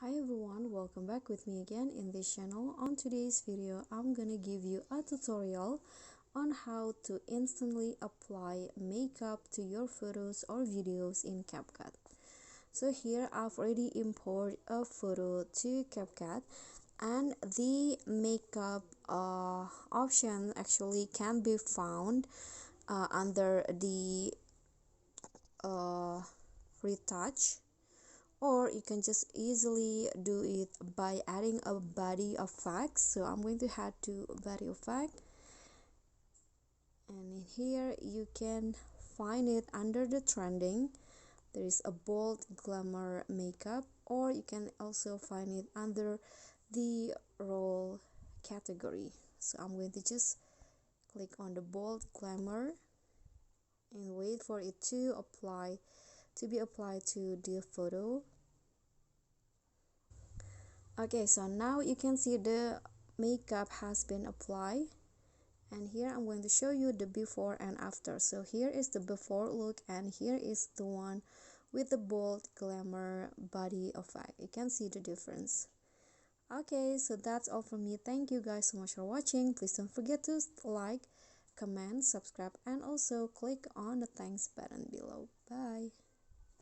Hi everyone, welcome back with me again in this channel. On today's video, I'm gonna give you a tutorial on how to instantly apply makeup to your photos or videos in CapCut. So here I've already imported a photo to CapCut, and the makeup option actually can be found under the uh, retouch, or you can just easily do it by adding a body effect. So I'm going to add to body effect, and in here you can find it under the trending. There is a bold glamour makeup, or you can also find it under the roll category. So I'm going to just click on the bold glamour and wait for it to be applied to the photo. Okay, so now you can see the makeup has been applied, and here I'm going to show you the before and after. So here is the before look, and here is the one with the bold glamour body effect. You can see the difference. Okay, so that's all from me. Thank you guys so much for watching. Please don't forget to like, comment, subscribe, and also click on the thanks button below. Bye.